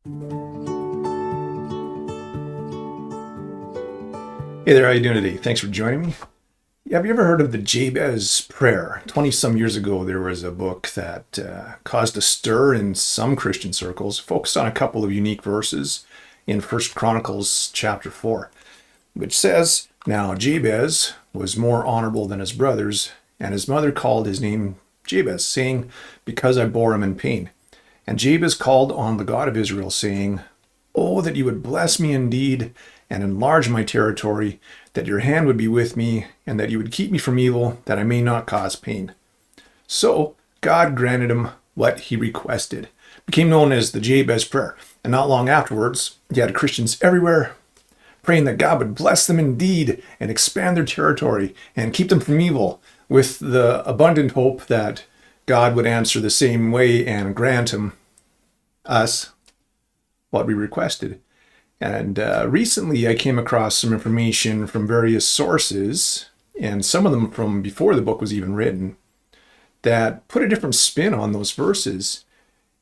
Hey there, how you doing today? Thanks for joining me. Have you ever heard of the Jabez prayer? 20 some years ago, there was a book that caused a stir in some Christian circles, focused on a couple of unique verses in First Chronicles chapter 4, which says, "Now Jabez was more honorable than his brothers, and his mother called his name Jabez, saying, because I bore him in pain. And Jabez called on the God of Israel, saying, Oh, that you would bless me indeed and enlarge my territory, that your hand would be with me, and that you would keep me from evil, that I may not cause pain." So God granted him what he requested. It became known as the Jabez prayer. And not long afterwards, you had Christians everywhere praying that God would bless them indeed and expand their territory and keep them from evil, with the abundant hope that God would answer the same way and grant us what we requested. And recently I came across some information from various sources, and some of them from before the book was even written, that put a different spin on those verses.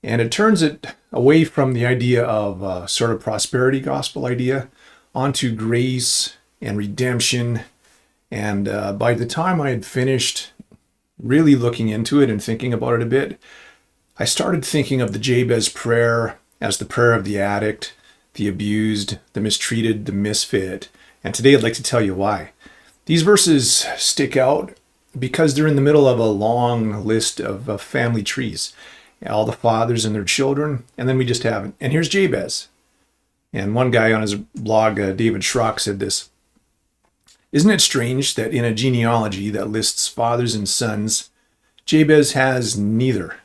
And it turns it away from the idea of sort of prosperity gospel idea onto grace and redemption. And by the time I had finished really looking into it and thinking about it a bit, I started thinking of the Jabez prayer as the prayer of the addict, the abused, the mistreated, the misfit. And today I'd like to tell you why. These verses stick out because they're in the middle of a long list of family trees. All the fathers and their children, and then we just have, and here's Jabez. And one guy on his blog, David Schrock, said this: "Isn't it strange that in a genealogy that lists fathers and sons, Jabez has neither?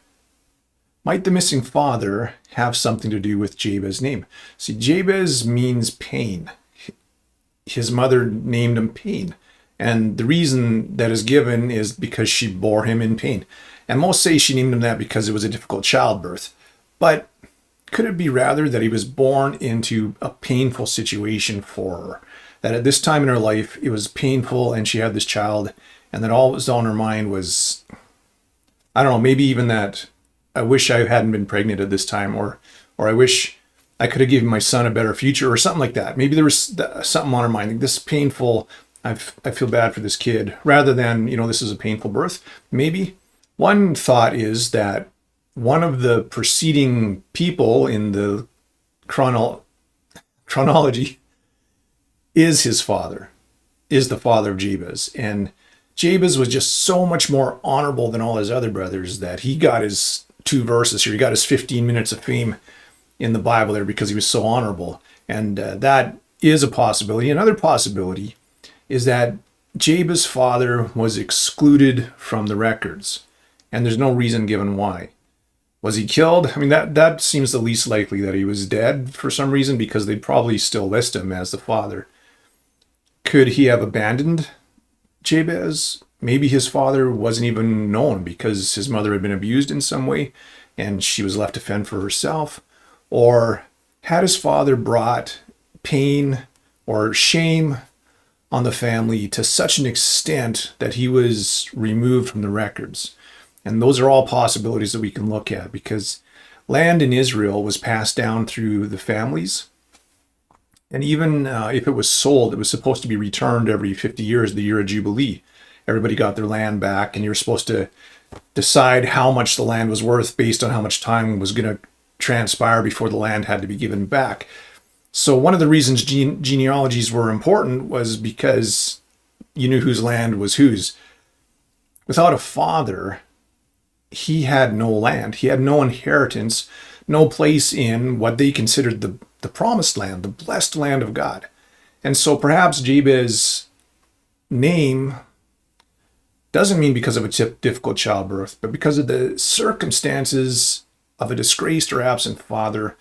Might the missing father have something to do with Jabez's name?" See, Jabez means pain. His mother named him Pain. And the reason that is given is because she bore him in pain. And most say she named him that because it was a difficult childbirth. But could it be rather that he was born into a painful situation for her? That at this time in her life, it was painful and she had this child, and that all that was on her mind was, I don't know, maybe even that I wish I hadn't been pregnant at this time, or I wish I could have given my son a better future, or something like that. Maybe there was something on her mind, like this painful, I feel bad for this kid, rather than, this is a painful birth. Maybe. One thought is that one of the preceding people in the chronology is his father, is the father of Jabez. And Jabez was just so much more honorable than all his other brothers that he got his 2 verses here. He got his 15 minutes of fame in the Bible there because he was so honorable. And that is a possibility. Another possibility is that Jabez's father was excluded from the records, and there's no reason given why. Was he killed? I mean, that seems the least likely, that he was dead for some reason, because they'd probably still list him as the father. Could he have abandoned Jabez? Maybe his father wasn't even known because his mother had been abused in some way and she was left to fend for herself. Or had his father brought pain or shame on the family to such an extent that he was removed from the records? And those are all possibilities that we can look at, because land in Israel was passed down through the families. And even if it was sold, it was supposed to be returned every 50 years, the year of Jubilee. Everybody got their land back, and you're supposed to decide how much the land was worth based on how much time was going to transpire before the land had to be given back. So one of the reasons genealogies were important was because you knew whose land was whose. Without a father, he had no land. He had no inheritance, no place in what they considered the promised land, the blessed land of God. And so perhaps Jabez's name doesn't mean because of a difficult childbirth, but because of the circumstances of a disgraced or absent father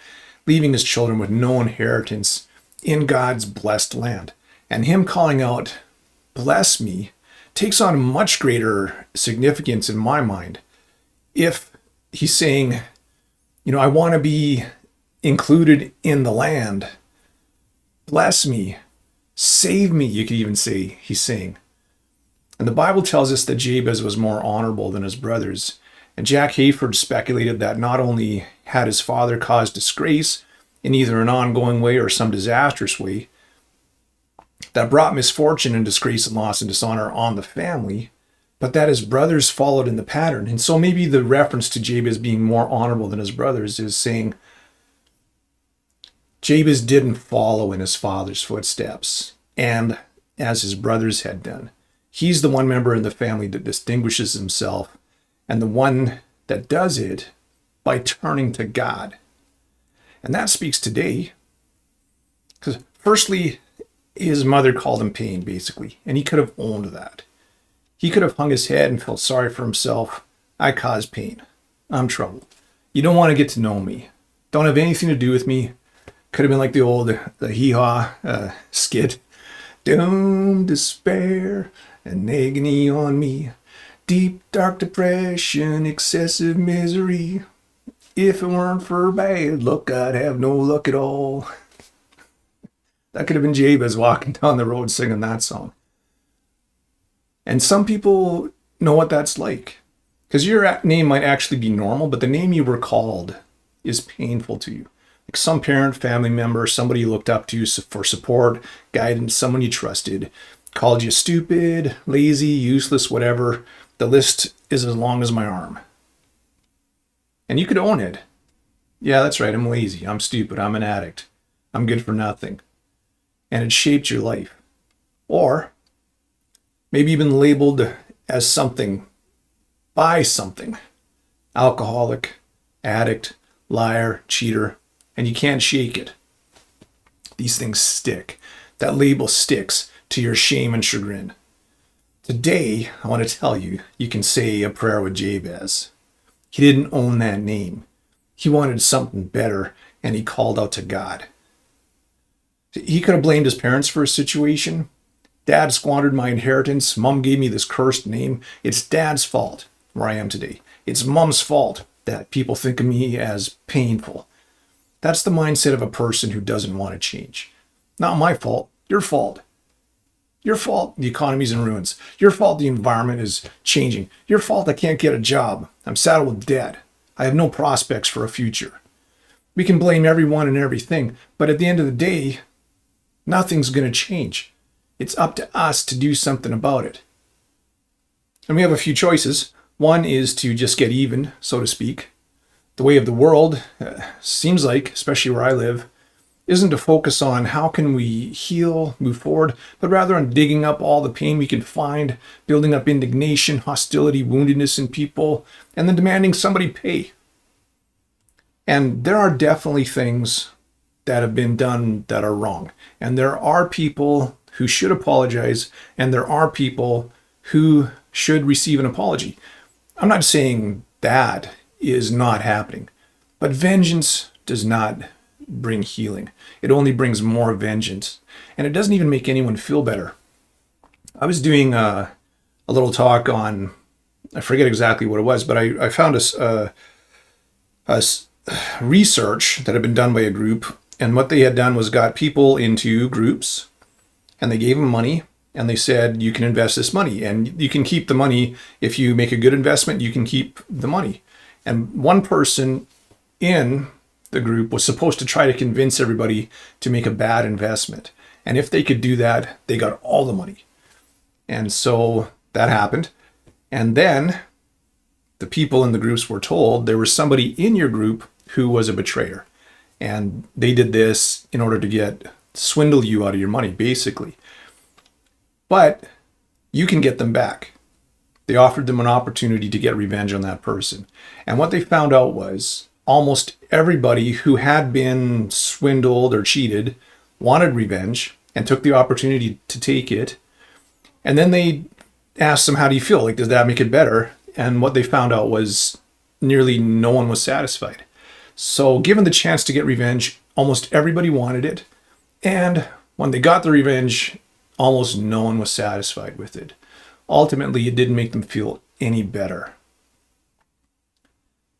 leaving his children with no inheritance in God's blessed land. And him calling out, "Bless me," takes on much greater significance in my mind if he's saying, I want to be included in the land. Bless me. Save me, you could even say he's saying. And the Bible tells us that Jabez was more honorable than his brothers. And Jack Hayford speculated that not only had his father caused disgrace, in either an ongoing way or some disastrous way that brought misfortune and disgrace and loss and dishonor on the family, but that his brothers followed in the pattern. And so maybe the reference to Jabez being more honorable than his brothers is saying Jabez didn't follow in his father's footsteps, and as his brothers had done. He's the one member in the family that distinguishes himself, and the one that does it by turning to God. And that speaks today, because firstly, his mother called him pain, basically, and he could have owned that. He could have hung his head and felt sorry for himself. I caused pain. I'm trouble. You don't want to get to know me. Don't have anything to do with me. Could have been like the hee-haw skit. Doom, despair, and agony on me. Deep, dark depression, excessive misery. If it weren't for bad luck, I'd have no luck at all. That could have been Jabez walking down the road singing that song. And some people know what that's like. Because your name might actually be normal, but the name you were called is painful to you. Like some parent, family member, somebody you looked up to for support, guidance, someone you trusted, called you stupid, lazy, useless, whatever. The list is as long as my arm. And you could own it. Yeah, that's right, I'm lazy, I'm stupid, I'm an addict, I'm good for nothing. And it shaped your life. Or maybe you've been labeled as something by something. Alcoholic, addict, liar, cheater, and you can't shake it. These things stick. That label sticks to your shame and chagrin. Today, I want to tell you, you can say a prayer with Jabez. He didn't own that name. He wanted something better, and he called out to God. He could have blamed his parents for his situation. Dad squandered my inheritance. Mom gave me this cursed name. It's Dad's fault where I am today. It's Mom's fault that people think of me as painful. That's the mindset of a person who doesn't want to change. Not my fault, your fault. Your fault the economy's in ruins. Your fault the environment is changing. Your fault I can't get a job. I'm saddled with debt. I have no prospects for a future. We can blame everyone and everything, but at the end of the day, nothing's going to change. It's up to us to do something about it. And we have a few choices. One is to just get even, so to speak. The way of the world, seems like, especially where I live, isn't to focus on how can we heal, move forward, but rather on digging up all the pain we can find, building up indignation, hostility, woundedness in people, and then demanding somebody pay. And there are definitely things that have been done that are wrong. And there are people who should apologize, and there are people who should receive an apology. I'm not saying that is not happening, but vengeance does not bring healing. It only brings more vengeance, and it doesn't even make anyone feel better. I was doing a little talk on, I forget exactly what it was, but I found a research that had been done by a group, and what they had done was got people into groups, and they gave them money, and they said, you can invest this money, and you can keep the money. If you make a good investment, you can keep the money. And one person in the group was supposed to try to convince everybody to make a bad investment. And if they could do that, they got all the money. And so that happened. And then the people in the groups were told there was somebody in your group who was a betrayer. And they did this in order to swindle you out of your money, basically. But you can get them back. They offered them an opportunity to get revenge on that person. And what they found out was almost everybody who had been swindled or cheated wanted revenge and took the opportunity to take it. And then they asked them, how do you feel? Like, does that make it better? And what they found out was nearly no one was satisfied. So given the chance to get revenge, almost everybody wanted it. And when they got the revenge, almost no one was satisfied with it. Ultimately, it didn't make them feel any better.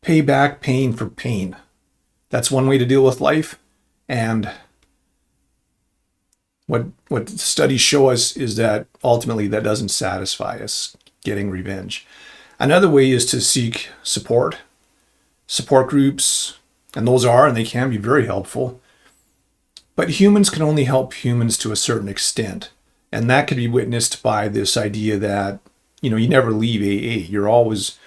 Pay back pain for pain. That's one way to deal with life. And what studies show us is that ultimately that doesn't satisfy us, getting revenge. Another way is to seek support groups, and those are, and they can be very helpful. But humans can only help humans to a certain extent. And that could be witnessed by this idea that, you never leave AA. You always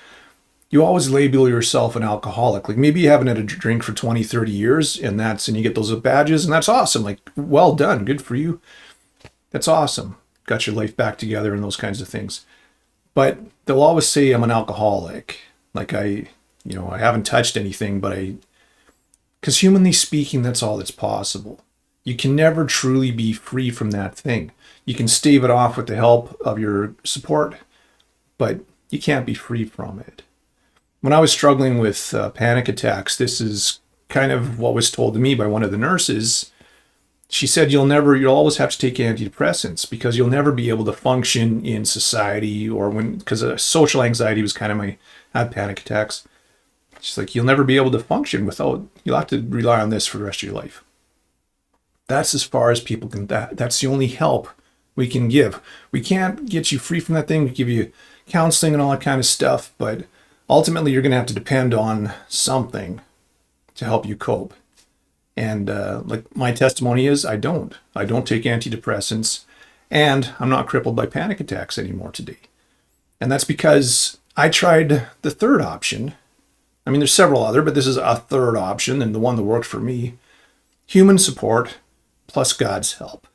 label yourself an alcoholic. Like maybe you haven't had a drink for 20, 30 years and you get those badges and that's awesome. Like, well done. Good for you. That's awesome. Got your life back together and those kinds of things. But they'll always say I'm an alcoholic. Like I haven't touched anything, because humanly speaking, that's all that's possible. You can never truly be free from that thing. You can stave it off with the help of your support, but you can't be free from it. When I was struggling with panic attacks, this is kind of what was told to me by one of the nurses. She said, you'll always have to take antidepressants because you'll never be able to function in society because social anxiety was kind of I had panic attacks. She's like, you'll never be able to function you'll have to rely on this for the rest of your life. That's as far as people can, that's the only help we can give. We can't get you free from that thing. We give you counseling and all that kind of stuff, but ultimately you're going to have to depend on something to help you cope. And like my testimony is, I don't take antidepressants, and I'm not crippled by panic attacks anymore today. And that's because I tried the third option. I mean, there's several other, but this is a third option and the one that worked for me. Human support plus God's help.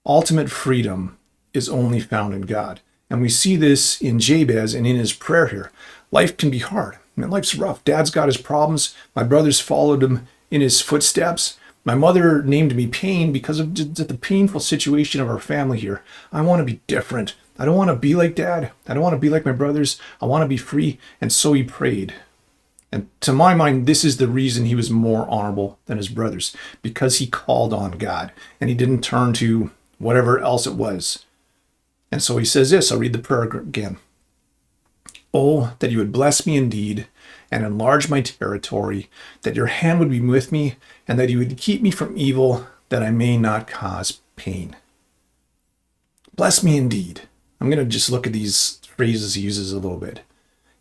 Ultimate freedom is only found in God. And we see this in Jabez and in his prayer here. Life can be hard. I mean, life's rough. Dad's got his problems. My brothers followed him in his footsteps. My mother named me Pain because of the painful situation of our family here. I want to be different. I don't want to be like Dad. I don't want to be like my brothers. I want to be free. And so he prayed. And to my mind, this is the reason he was more honorable than his brothers, because he called on God and he didn't turn to whatever else it was. And so he says this, I'll read the prayer again. Oh, that you would bless me indeed and enlarge my territory, that your hand would be with me and that you would keep me from evil, that I may not cause pain. Bless me indeed. I'm going to just look at these phrases he uses a little bit.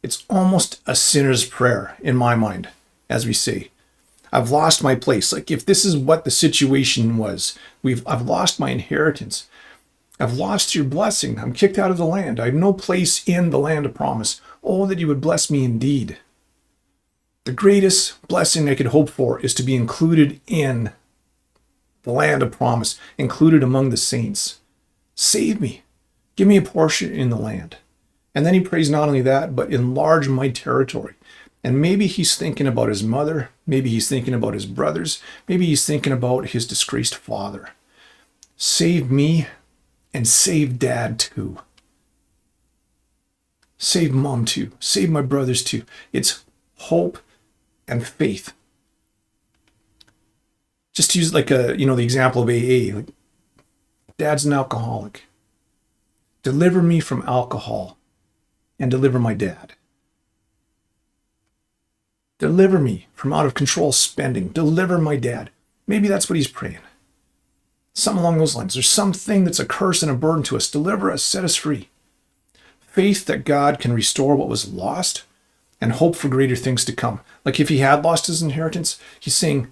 It's almost a sinner's prayer in my mind, as we say. I've lost my place. Like if this is what the situation was, I've lost my inheritance. I've lost your blessing. I'm kicked out of the land. I have no place in the land of promise. Oh, that you would bless me indeed. The greatest blessing I could hope for is to be included in the land of promise, included among the saints. Save me. Give me a portion in the land. And then he prays not only that, but enlarge my territory. And maybe he's thinking about his mother. Maybe he's thinking about his brothers. Maybe he's thinking about his disgraced father. Save me and save Dad too. Save Mom too. Save my brothers too. It's hope and faith. Just to use like the example of AA. Like, Dad's an alcoholic. Deliver me from alcohol and deliver my dad. Deliver me from out of control spending. Deliver my dad. Maybe that's what he's praying. Something along those lines. There's something that's a curse and a burden to us. Deliver us, set us free. Faith that God can restore what was lost and hope for greater things to come. Like if he had lost his inheritance, he's saying,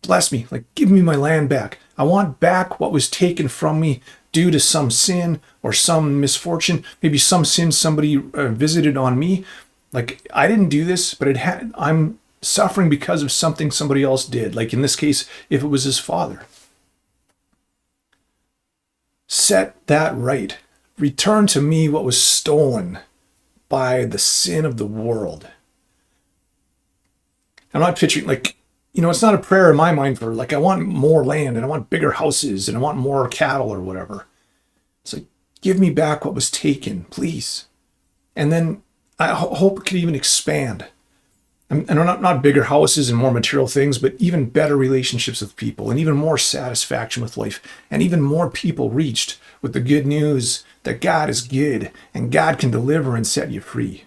bless me, like give me my land back. I want back what was taken from me due to some sin or some misfortune, maybe some sin somebody visited on me. Like I didn't do this, but I'm suffering because of something somebody else did. Like in this case, if it was his father. Set that right. Return to me what was stolen by the sin of the world. I'm not picturing it's not a prayer in my mind for I want more land and I want bigger houses and I want more cattle or whatever. It's like, give me back what was taken, please. And then I hope it could even expand. And not bigger houses and more material things, but even better relationships with people and even more satisfaction with life and even more people reached with the good news that God is good and God can deliver and set you free.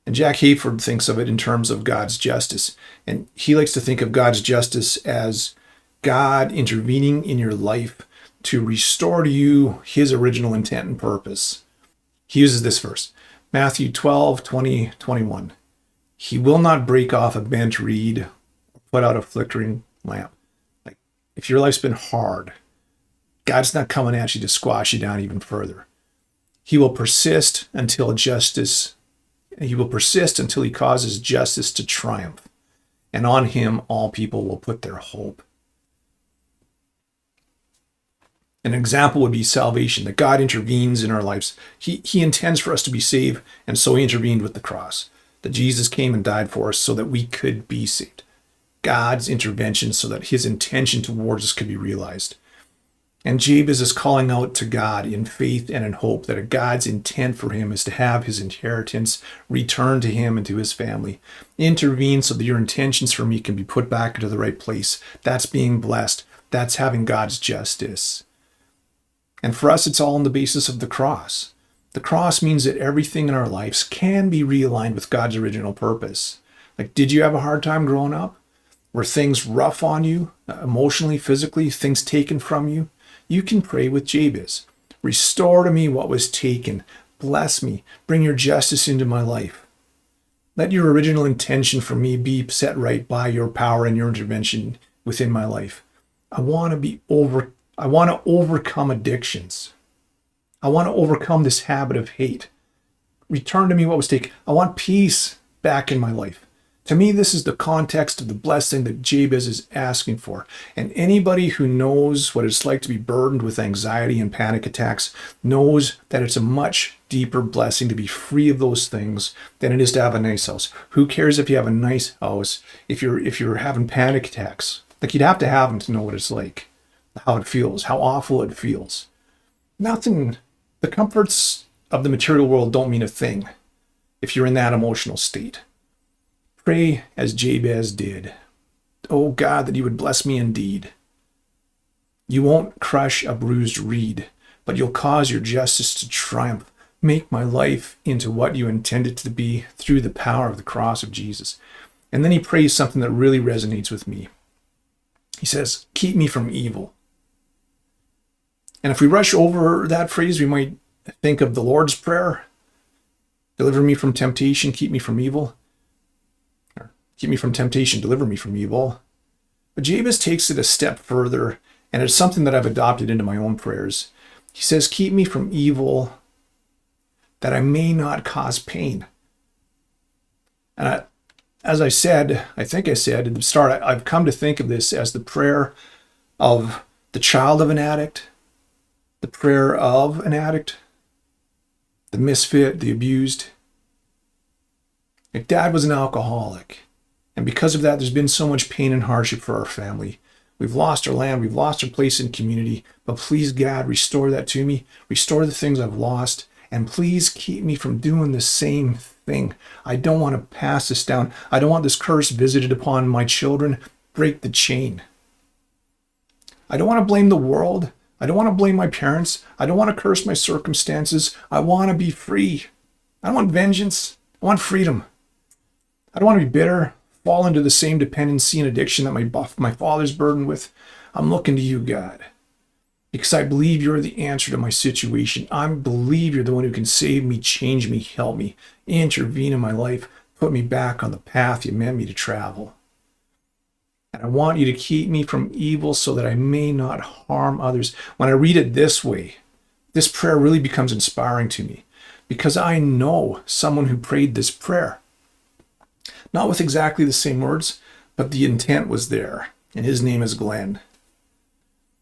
And Jack Hayford thinks of it in terms of God's justice. And he likes to think of God's justice as God intervening in your life to restore to you his original intent and purpose. He uses this verse, Matthew 12, 20, 21. He will not break off a bent reed or put out a flickering lamp. if your life's been hard, God's not coming at you to squash you down even further. He will persist until he causes justice to triumph. And on him, all people will put their hope. An example would be salvation, that God intervenes in our lives. He intends for us to be saved, and so he intervened with the cross. That Jesus came and died for us so that we could be saved. God's intervention so that his intention towards us could be realized. And Jabez is calling out to God in faith and in hope that God's intent for him is to have his inheritance returned to him and to his family. Intervene so that your intentions for me can be put back into the right place. That's being blessed. That's having God's justice. And for us, it's all on the basis of the cross. The cross means that everything in our lives can be realigned with God's original purpose. Like, did you have a hard time growing up? Were things rough on you, emotionally, physically, things taken from you? You can pray with Jabez. Restore to me what was taken. Bless me. Bring your justice into my life. Let your original intention for me be set right by your power and your intervention within my life. I want to overcome addictions. I want to overcome this habit of hate. Return to me what was taken. I want peace back in my life. To me, this is the context of the blessing that Jabez is asking for. And anybody who knows what it's like to be burdened with anxiety and panic attacks knows that it's a much deeper blessing to be free of those things than it is to have a nice house. Who cares if you have a nice house if you're having panic attacks? Like, you'd have to have them to know what it's like, how it feels, how awful it feels. Nothing, the comforts of the material world don't mean a thing if you're in that emotional state. Pray as Jabez did. Oh God, that you would bless me indeed. You won't crush a bruised reed, but you'll cause your justice to triumph. Make my life into what you intended to be through the power of the cross of Jesus. And then he prays something that really resonates with me. He says, keep me from evil. And if we rush over that phrase, we might think of the Lord's Prayer. Deliver me from temptation, keep me from evil. Keep me from temptation, deliver me from evil. But Jabez takes it a step further, and it's something that I've adopted into my own prayers. He says, keep me from evil that I may not cause pain. And as I said, I think I said at the start, I've come to think of this as the prayer of the child of an addict, the prayer of an addict, the misfit, the abused. Like, Dad was an alcoholic. And because of that, there's been so much pain and hardship for our family. We've lost our land. We've lost our place in community. But please, God, restore that to me. Restore the things I've lost. And please keep me from doing the same thing. I don't want to pass this down. I don't want this curse visited upon my children. Break the chain. I don't want to blame the world. I don't want to blame my parents. I don't want to curse my circumstances. I want to be free. I don't want vengeance. I want freedom. I don't want to be bitter, fall into the same dependency and addiction that my father's burdened with. I'm looking to you, God, because I believe you're the answer to my situation. I believe you're the one who can save me, change me, help me, intervene in my life, put me back on the path you meant me to travel. And I want you to keep me from evil so that I may not harm others. When I read it this way, this prayer really becomes inspiring to me because I know someone who prayed this prayer. Not with exactly the same words, but the intent was there, and his name is Glenn.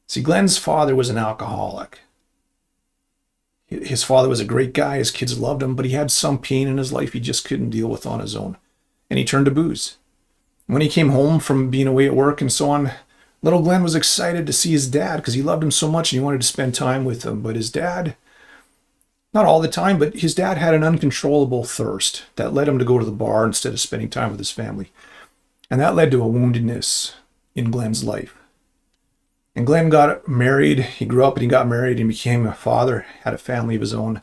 See, Glenn's father was an alcoholic. His father was a great guy, his kids loved him, but he had some pain in his life he just couldn't deal with on his own, and he turned to booze. When he came home from being away at work and so on, little Glenn was excited to see his dad because he loved him so much and he wanted to spend time with him, but his dad, not all the time, but his dad had an uncontrollable thirst that led him to go to the bar instead of spending time with his family. And that led to a woundedness in Glenn's life. And Glenn got married. He grew up and he got married and became a father, had a family of his own.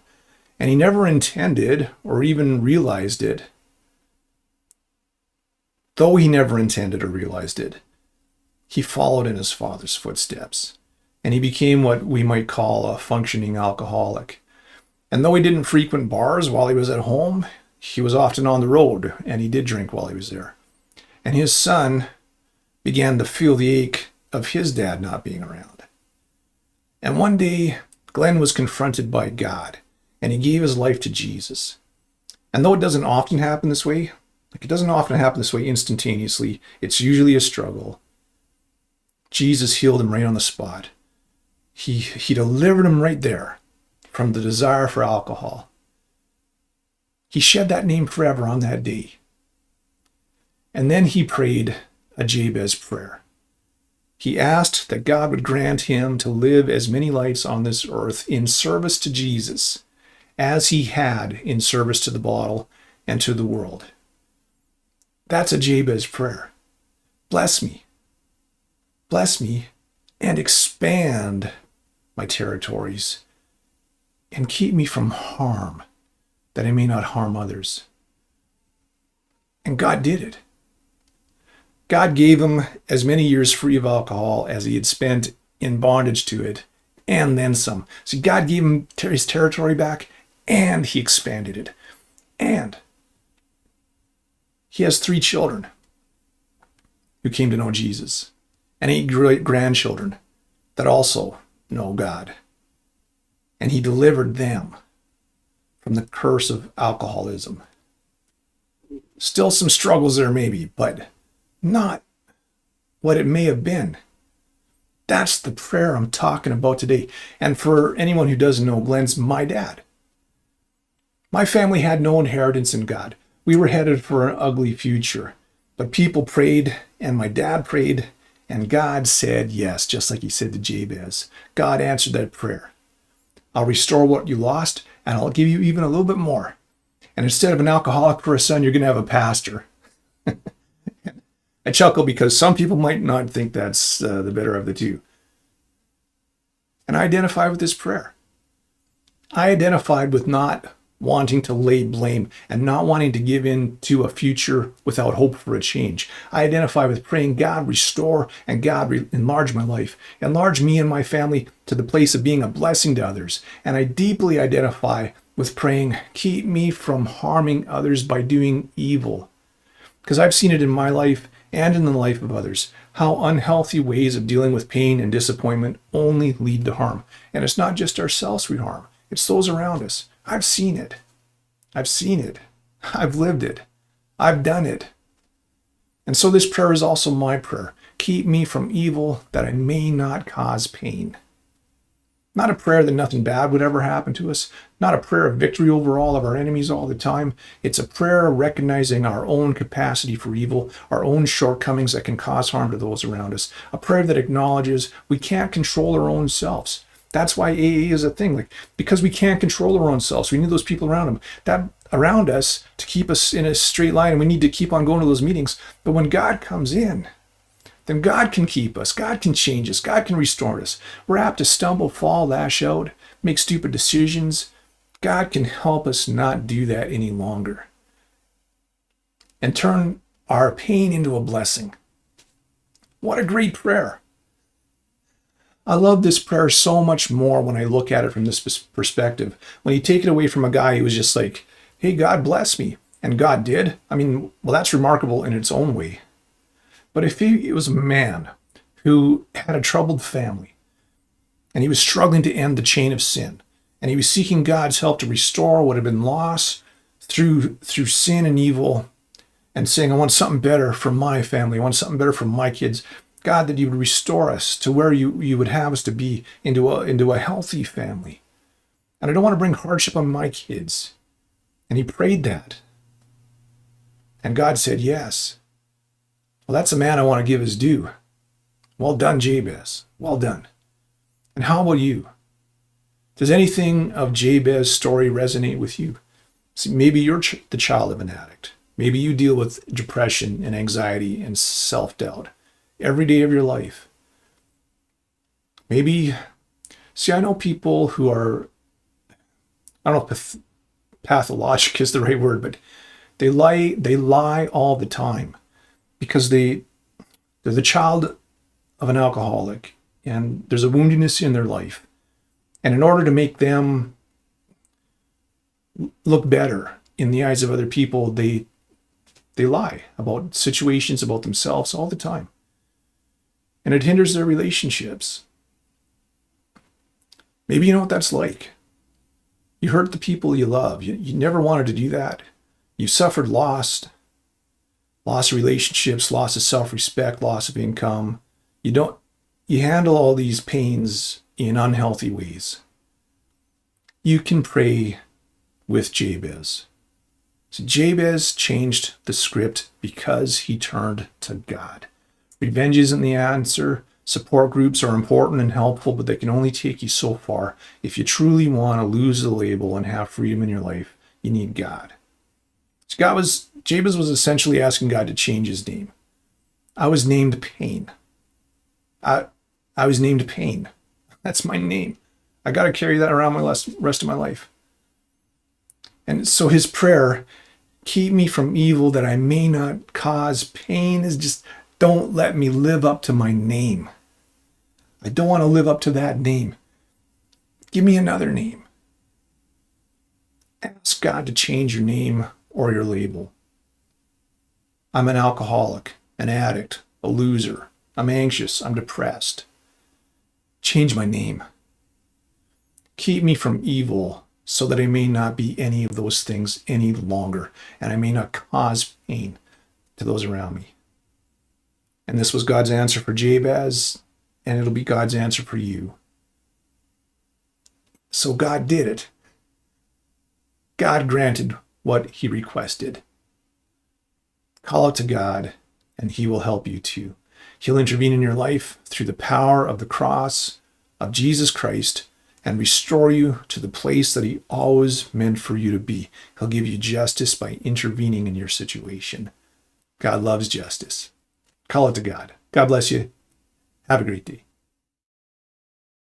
And he never intended or even realized it. Though he never intended or realized it, he followed in his father's footsteps. And he became what we might call a functioning alcoholic. And though he didn't frequent bars while he was at home, he was often on the road, and he did drink while he was there. And his son began to feel the ache of his dad not being around. And one day, Glenn was confronted by God, and he gave his life to Jesus. And though it doesn't often happen this way, it doesn't often happen this way instantaneously, it's usually a struggle. Jesus healed him right on the spot. He delivered him right there from the desire for alcohol. He shed that name forever on that day. And then he prayed a Jabez prayer. He asked that God would grant him to live as many lives on this earth in service to Jesus as he had in service to the bottle and to the world. That's a Jabez prayer. Bless me, and expand my territories, and keep me from harm, that I may not harm others. And God did it. God gave him as many years free of alcohol as he had spent in bondage to it, and then some. See, God gave him his territory back, and he expanded it. And he has 3 children who came to know Jesus, and 8 great-grandchildren that also know God. And he delivered them from the curse of alcoholism. Still some struggles there maybe, but not what it may have been. That's the prayer I'm talking about today. And for anyone who doesn't know, Glenn's my dad. My family had no inheritance in God. We were headed for an ugly future. But people prayed, and my dad prayed, and God said yes, just like he said to Jabez. God answered that prayer. I'll restore what you lost, and I'll give you even a little bit more. And instead of an alcoholic for a son, you're going to have a pastor. I chuckle because some people might not think that's the better of the two. And I identify with this prayer. I identified with not wanting to lay blame and not wanting to give in to a future without hope for a change. I identify with praying, God, restore, and God, enlarge my life. Enlarge me and my family to the place of being a blessing to others. And I deeply identify with praying, keep me from harming others by doing evil. Because I've seen it in my life and in the life of others, how unhealthy ways of dealing with pain and disappointment only lead to harm. And it's not just ourselves we harm, it's those around us. I've seen it. I've seen it. I've lived it. I've done it. And so this prayer is also my prayer. Keep me from evil that I may not cause pain. Not a prayer that nothing bad would ever happen to us. Not a prayer of victory over all of our enemies all the time. It's a prayer recognizing our own capacity for evil, our own shortcomings that can cause harm to those around us. A prayer that acknowledges we can't control our own selves. That's why AA is a thing. Because we can't control our own selves, we need those people around us to keep us in a straight line, and we need to keep on going to those meetings. But when God comes in, then God can keep us, God can change us, God can restore us. We're apt to stumble, fall, lash out, make stupid decisions. God can help us not do that any longer and turn our pain into a blessing. What a great prayer. I love this prayer so much more when I look at it from this perspective. When you take it away from a guy who was just like, hey, God bless me, and God did, well, that's remarkable in its own way. But if it was a man who had a troubled family, and he was struggling to end the chain of sin, and he was seeking God's help to restore what had been lost through sin and evil, and saying, I want something better for my family, I want something better for my kids. God, that you would restore us to where you would have us to be, into a healthy family. And I don't want to bring hardship on my kids. And he prayed that. And God said yes. Well, that's a man I want to give his due. Well done, Jabez. Well done. And how about you? Does anything of Jabez's story resonate with you? See, maybe you're the child of an addict. Maybe you deal with depression and anxiety and self-doubt every day of your life. Maybe, I know people who are, I don't know if pathologic is the right word, but they lie all the time because they're the child of an alcoholic and there's a woundedness in their life. And in order to make them look better in the eyes of other people, they lie about situations, about themselves all the time. and it hinders their relationships. Maybe you know what that's like. You hurt the people you love. You never wanted to do that. You suffered loss of relationships, loss of self-respect, loss of income. You handle all these pains in unhealthy ways. You can pray with Jabez. So Jabez changed the script because he turned to God. Revenge isn't the answer. Support groups are important and helpful, but they can only take you so far. If you truly want to lose the label and have freedom in your life, you need God. So Jabez was essentially asking God to change his name. I was named Pain. I was named Pain. That's my name. I got to carry that around my rest of my life. And so his prayer, keep me from evil that I may not cause pain, is just, don't let me live up to my name. I don't want to live up to that name. Give me another name. Ask God to change your name or your label. I'm an alcoholic, an addict, a loser. I'm anxious. I'm depressed. Change my name. Keep me from evil so that I may not be any of those things any longer, and I may not cause pain to those around me. And this was God's answer for Jabez, and it'll be God's answer for you. So God did it. God granted what he requested. Call out to God, and he will help you too. He'll intervene in your life through the power of the cross of Jesus Christ and restore you to the place that he always meant for you to be. He'll give you justice by intervening in your situation. God loves justice. Call it to God. God bless you. Have a great day.